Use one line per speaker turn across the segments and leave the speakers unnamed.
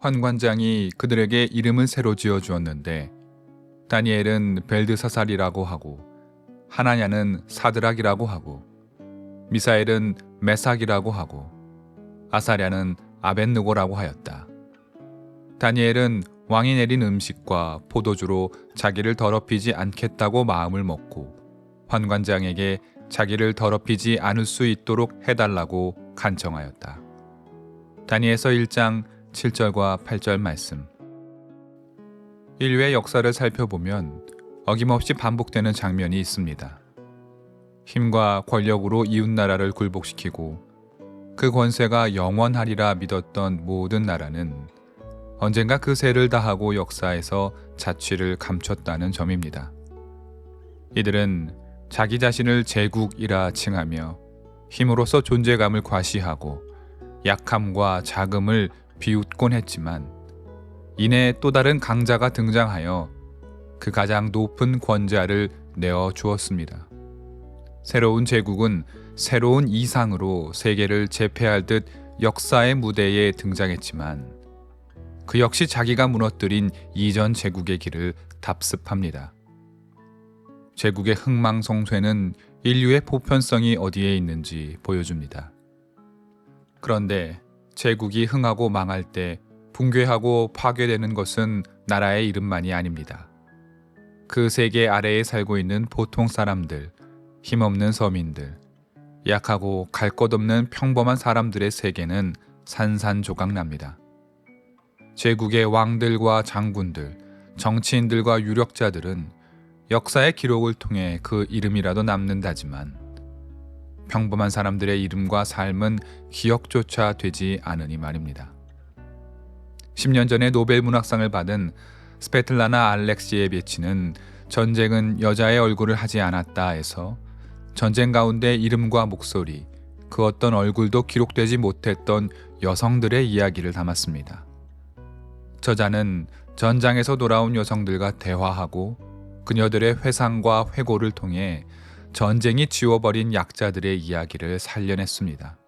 환관장이 그들에게 이름을 새로 지어 주었는데 다니엘은 벨드사살이라고 하고 하나냐는 사드락이라고 하고 미사엘은 메삭이라고 하고 아사랴는 아벳느고라고 하였다. 다니엘은 왕이 내린 음식과 포도주로 자기를 더럽히지 않겠다고 마음을 먹고 환관장에게 자기를 더럽히지 않을 수 있도록 해달라고 간청하였다. 다니엘서 1장 7절과 8절 말씀. 인류의 역사를 살펴보면 어김없이 반복되는 장면이 있습니다. 힘과 권력으로 이웃나라를 굴복시키고 그 권세가 영원하리라 믿었던 모든 나라는 언젠가 그 세를 다하고 역사에서 자취를 감췄다는 점입니다. 이들은 자기 자신을 제국이라 칭하며 힘으로써 존재감을 과시하고 약함과 자금을 비웃곤 했지만 이내 또 다른 강자가 등장하여 그 가장 높은 권자를 내어 주었습니다. 새로운 제국은 새로운 이상으로 세계를 제패할 듯 역사의 무대에 등장했지만 그 역시 자기가 무너뜨린 이전 제국의 길을 답습합니다. 제국의 흥망성쇠는 인류의 보편성이 어디에 있는지 보여줍니다. 그런데 제국이 흥하고 망할 때 붕괴하고 파괴되는 것은 나라의 이름만이 아닙니다. 그 세계 아래에 살고 있는 보통 사람들, 힘없는 서민들, 약하고 갈 것 없는 평범한 사람들의 세계는 산산조각납니다. 제국의 왕들과 장군들, 정치인들과 유력자들은 역사의 기록을 통해 그 이름이라도 남는다지만 평범한 사람들의 이름과 삶은 기억조차 되지 않으니 말입니다. 10년 전에 노벨 문학상을 받은 스베틀라나 알렉시예비치는 전쟁은 여자의 얼굴을 하지 않았다에서 전쟁 가운데 이름과 목소리, 그 어떤 얼굴도 기록되지 못했던 여성들의 이야기를 담았습니다. 저자는 전장에서 돌아온 여성들과 대화하고 그녀들의 회상과 회고를 통해 전쟁이 지워버린 약자들의 이야기를 살려냈습니다.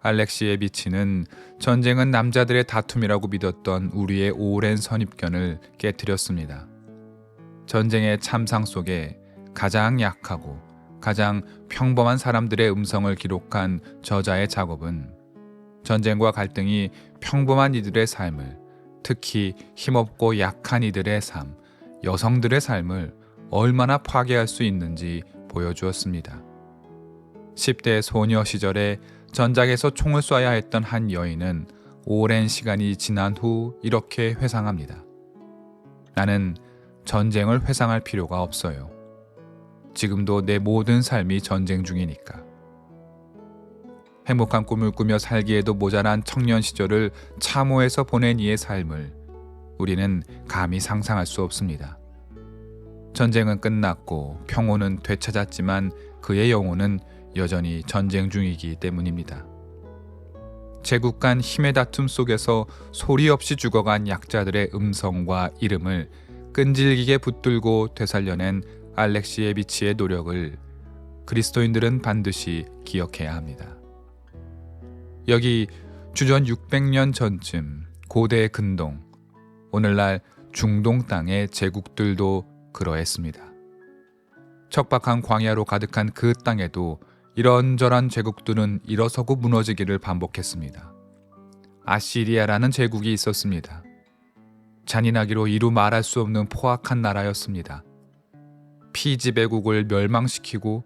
알렉시예비치는 전쟁은 남자들의 다툼이라고 믿었던 우리의 오랜 선입견을 깨뜨렸습니다. 전쟁의 참상 속에 가장 약하고 가장 평범한 사람들의 음성을 기록한 저자의 작업은 전쟁과 갈등이 평범한 이들의 삶을, 특히 힘없고 약한 이들의 삶, 여성들의 삶을 얼마나 파괴할 수 있는지 보여주었습니다. 10대 소녀 시절에 전장에서 총을 쏴야 했던 한 여인은 오랜 시간이 지난 후 이렇게 회상합니다. 나는 전쟁을 회상할 필요가 없어요. 지금도 내 모든 삶이 전쟁 중이니까. 행복한 꿈을 꾸며 살기에도 모자란 청년 시절을 참호해서 보낸 이의 삶을 우리는 감히 상상할 수 없습니다. 전쟁은 끝났고 평온은 되찾았지만 그의 영혼은 여전히 전쟁 중이기 때문입니다. 제국 간 힘의 다툼 속에서 소리 없이 죽어간 약자들의 음성과 이름을 끈질기게 붙들고 되살려낸 알렉시예비치의 노력을 그리스도인들은 반드시 기억해야 합니다. 여기 주전 600년 전쯤 고대 근동, 오늘날 중동 땅의 제국들도 그러했습니다. 척박한 광야로 가득한 그 땅에도 이런저런 제국들은 일어서고 무너지기를 반복했습니다. 아시리아라는 제국이 있었습니다. 잔인하기로 이루 말할 수 없는 포악한 나라였습니다. 피지배국을 멸망시키고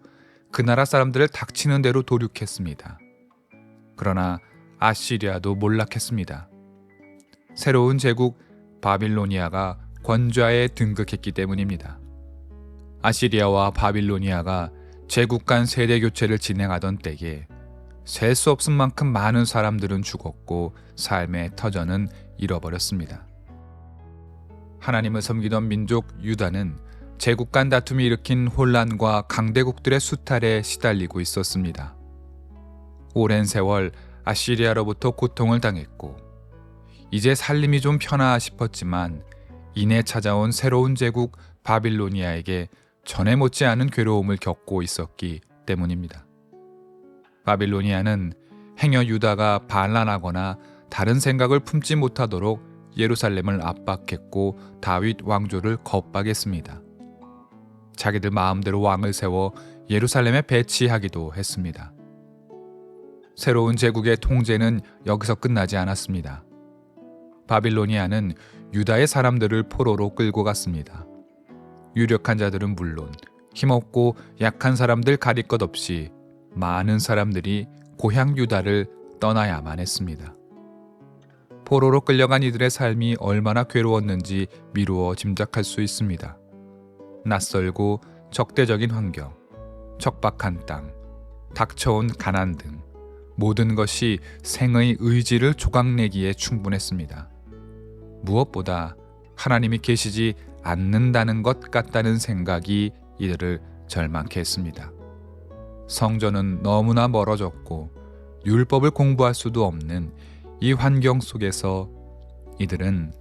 그 나라 사람들을 닥치는 대로 도륙했습니다. 그러나 아시리아도 몰락했습니다. 새로운 제국 바빌로니아가 권좌에 등극했기 때문입니다. 아시리아와 바빌로니아가 제국 간 세대 교체를 진행하던 때에 셀 수 없을 만큼 많은 사람들은 죽었고 삶의 터전은 잃어버렸습니다. 하나님을 섬기던 민족 유다는 제국 간 다툼이 일으킨 혼란과 강대국들의 수탈에 시달리고 있었습니다. 오랜 세월 아시리아로부터 고통을 당했고 이제 살림이 좀 편하 싶었지만 이내 찾아온 새로운 제국 바빌로니아에게 전에 못지않은 괴로움을 겪고 있었기 때문입니다. 바빌로니아는 행여 유다가 반란하거나 다른 생각을 품지 못하도록 예루살렘을 압박했고 다윗 왕조를 겁박했습니다. 자기들 마음대로 왕을 세워 예루살렘에 배치하기도 했습니다. 새로운 제국의 통제는 여기서 끝나지 않았습니다. 바빌로니아는 유다의 사람들을 포로로 끌고 갔습니다. 유력한 자들은 물론 힘없고 약한 사람들 가릴 것 없이 많은 사람들이 고향 유다를 떠나야만 했습니다. 포로로 끌려간 이들의 삶이 얼마나 괴로웠는지 미루어 짐작할 수 있습니다. 낯설고 적대적인 환경, 척박한 땅, 닥쳐온 가난 등 모든 것이 생의 의지를 조각내기에 충분했습니다. 무엇보다 하나님이 계시지 않는다는 것 같다는 생각이 이들을 절망케 했습니다. 성전은 너무나 멀어졌고 율법을 공부할 수도 없는 이 환경 속에서 이들은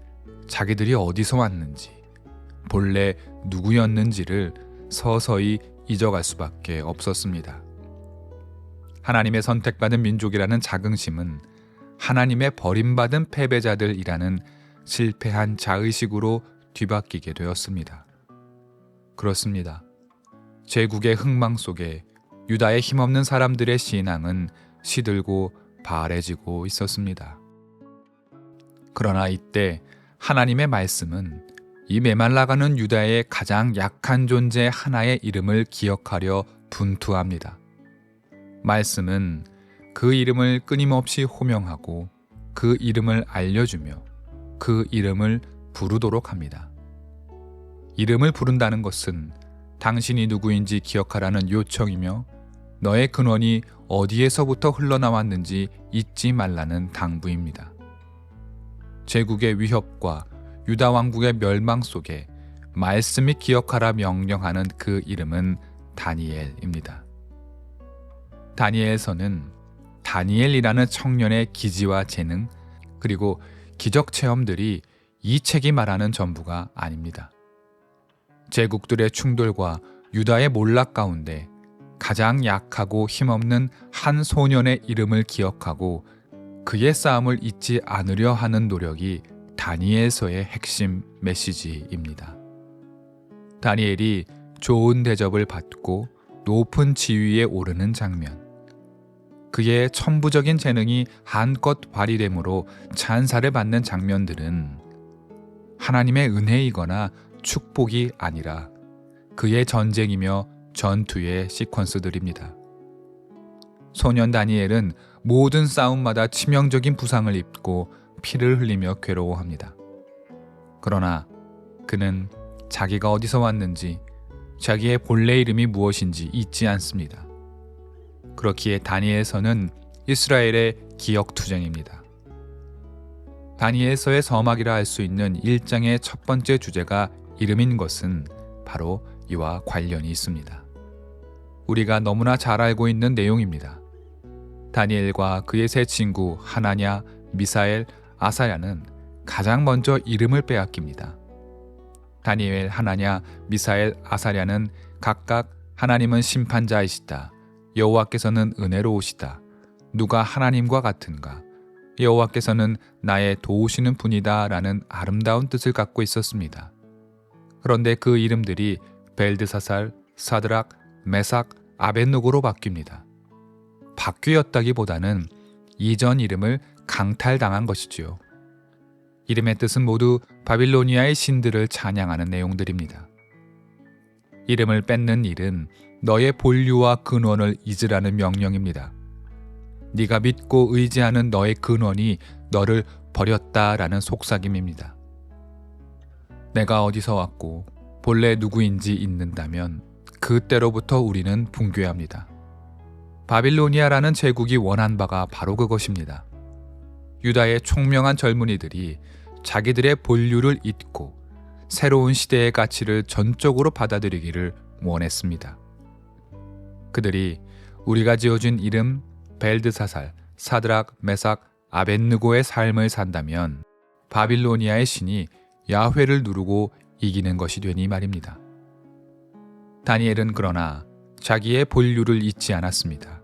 자기들이 어디서 왔는지, 본래 누구였는지를 서서히 잊어갈 수밖에 없었습니다. 하나님의 선택받은 민족이라는 자긍심은 하나님의 버림받은 패배자들이라는 실패한 자의식으로 뒤바뀌게 되었습니다. 그렇습니다. 제국의 흥망 속에 유다의 힘없는 사람들의 신앙은 시들고 바래지고 있었습니다. 그러나 이때 하나님의 말씀은 이 메말라가는 유다의 가장 약한 존재 하나의 이름을 기억하려 분투합니다. 말씀은 그 이름을 끊임없이 호명하고 그 이름을 알려주며 그 이름을 부르도록 합니다. 이름을 부른다는 것은 당신이 누구인지 기억하라는 요청이며 너의 근원이 어디에서부터 흘러나왔는지 잊지 말라는 당부입니다. 제국의 위협과 유다 왕국의 멸망 속에 말씀이 기억하라 명령하는 그 이름은 다니엘입니다. 다니엘서는 다니엘이라는 청년의 기지와 재능 그리고 기적 체험들이 이 책이 말하는 전부가 아닙니다. 제국들의 충돌과 유다의 몰락 가운데 가장 약하고 힘없는 한 소년의 이름을 기억하고 그의 싸움을 잊지 않으려 하는 노력이 다니엘서의 핵심 메시지입니다. 다니엘이 좋은 대접을 받고 높은 지위에 오르는 장면, 그의 천부적인 재능이 한껏 발휘됨으로 찬사를 받는 장면들은 하나님의 은혜이거나 축복이 아니라 그의 전쟁이며 전투의 시퀀스들입니다. 소년 다니엘은 모든 싸움마다 치명적인 부상을 입고 피를 흘리며 괴로워합니다. 그러나 그는 자기가 어디서 왔는지, 자기의 본래 이름이 무엇인지 잊지 않습니다. 그렇기에 다니엘서는 이스라엘의 기억투쟁입니다. 다니엘서의 서막이라 할 수 있는 1장의 첫 번째 주제가 이름인 것은 바로 이와 관련이 있습니다. 우리가 너무나 잘 알고 있는 내용입니다. 다니엘과 그의 세 친구 하나냐, 미사엘, 아사랴는 가장 먼저 이름을 빼앗깁니다. 다니엘, 하나냐, 미사엘, 아사랴는 각각 하나님은 심판자이시다, 여호와께서는 은혜로우시다, 누가 하나님과 같은가, 여호와께서는 나의 도우시는 분이다 라는 아름다운 뜻을 갖고 있었습니다. 그런데 그 이름들이 벨드사살, 사드락, 메삭, 아벳느고로 바뀝니다. 바뀌었다기보다는 이전 이름을 강탈당한 것이지요. 이름의 뜻은 모두 바빌로니아의 신들을 찬양하는 내용들입니다. 이름을 뺏는 일은 너의 본류와 근원을 잊으라는 명령입니다. 네가 믿고 의지하는 너의 근원이 너를 버렸다라는 속삭임입니다. 내가 어디서 왔고 본래 누구인지 잊는다면 그때로부터 우리는 붕괴합니다. 바빌로니아라는 제국이 원한 바가 바로 그것입니다. 유다의 총명한 젊은이들이 자기들의 본류를 잊고 새로운 시대의 가치를 전적으로 받아들이기를 원했습니다. 그들이 우리가 지어준 이름 벨드사살, 사드락, 메삭, 아벳느고의 삶을 산다면 바빌로니아의 신이 야훼를 누르고 이기는 것이 되니 말입니다. 다니엘은 그러나 자기의 본류를 잊지 않았습니다.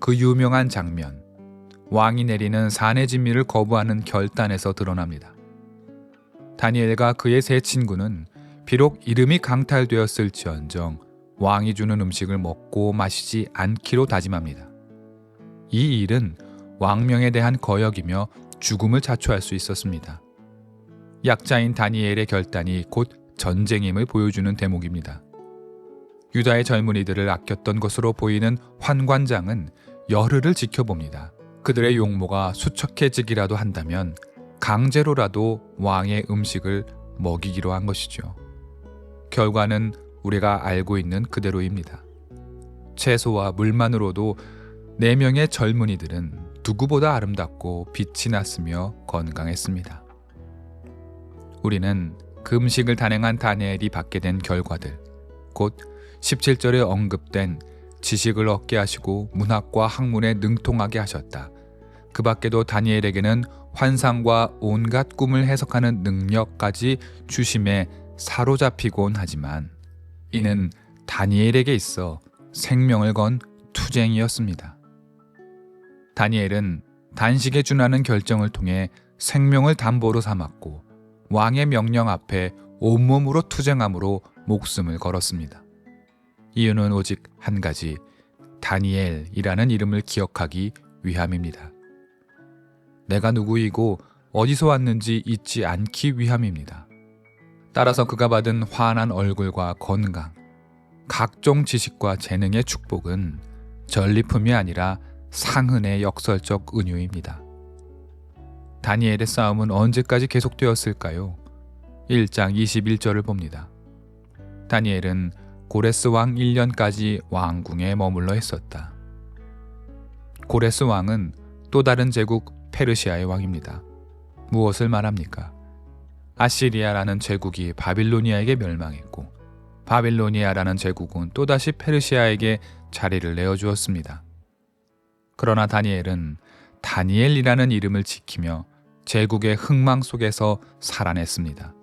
그 유명한 장면, 왕이 내리는 산의 진미를 거부하는 결단에서 드러납니다. 다니엘과 그의 세 친구는 비록 이름이 강탈되었을지언정 왕이 주는 음식을 먹고 마시지 않기로 다짐합니다. 이 일은 왕명에 대한 거역이며 죽음을 자초할 수 있었습니다. 약자인 다니엘의 결단이 곧 전쟁임을 보여주는 대목입니다. 유다의 젊은이들을 아꼈던 것으로 보이는 환관장은 열흘을 지켜봅니다. 그들의 용모가 수척해지기라도 한다면 강제로라도 왕의 음식을 먹이기로 한 것이죠. 결과는 우리가 알고 있는 그대로입니다. 채소와 물만으로도 4명의 젊은이들은 누구보다 아름답고 빛이 났으며 건강했습니다. 우리는 그 음식을 단행한 다니엘이 받게 된 결과들, 곧 17절에 언급된 지식을 얻게 하시고 문학과 학문에 능통하게 하셨다. 그 밖에도 다니엘에게는 환상과 온갖 꿈을 해석하는 능력까지 주심에 사로잡히곤 하지만 이는 다니엘에게 있어 생명을 건 투쟁이었습니다. 다니엘은 단식에 준하는 결정을 통해 생명을 담보로 삼았고 왕의 명령 앞에 온몸으로 투쟁함으로 목숨을 걸었습니다. 이유는 오직 한 가지, 다니엘이라는 이름을 기억하기 위함입니다. 내가 누구이고 어디서 왔는지 잊지 않기 위함입니다. 따라서 그가 받은 환한 얼굴과 건강, 각종 지식과 재능의 축복은 전리품이 아니라 상흔의 역설적 은유입니다. 다니엘의 싸움은 언제까지 계속되었을까요? 1장 21절을 봅니다. 다니엘은 고레스 왕 1년까지 왕궁에 머물러 있었다. 고레스 왕은 또 다른 제국 페르시아의 왕입니다. 무엇을 말합니까? 아시리아라는 제국이 바빌로니아에게 멸망했고 바빌로니아라는 제국은 또다시 페르시아에게 자리를 내어주었습니다. 그러나 다니엘은 다니엘이라는 이름을 지키며 제국의 흥망 속에서 살아냈습니다.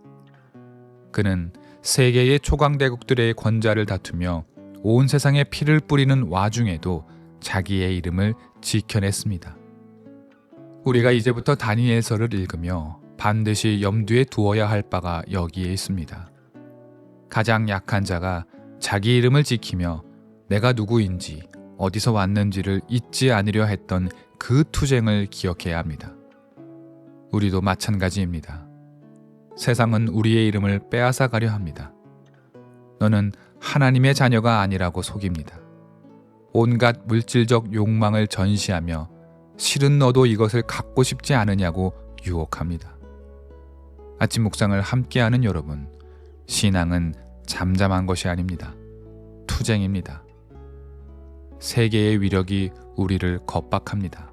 그는 세계의 초강대국들의 권좌를 다투며 온 세상에 피를 뿌리는 와중에도 자기의 이름을 지켜냈습니다. 우리가 이제부터 다니엘서를 읽으며 반드시 염두에 두어야 할 바가 여기에 있습니다. 가장 약한 자가 자기 이름을 지키며 내가 누구인지 어디서 왔는지를 잊지 않으려 했던 그 투쟁을 기억해야 합니다. 우리도 마찬가지입니다. 세상은 우리의 이름을 빼앗아 가려 합니다. 너는 하나님의 자녀가 아니라고 속입니다. 온갖 물질적 욕망을 전시하며 실은 너도 이것을 갖고 싶지 않으냐고 유혹합니다. 아침 묵상을 함께하는 여러분, 신앙은 잠잠한 것이 아닙니다. 투쟁입니다. 세계의 위력이 우리를 겁박합니다.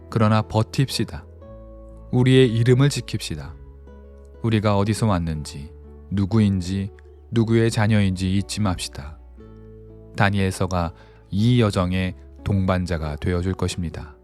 그러나 버팁시다. 우리의 이름을 지킵시다. 우리가 어디서 왔는지, 누구인지, 누구의 자녀인지 잊지 맙시다. 다니엘서가 이 여정의 동반자가 되어줄 것입니다.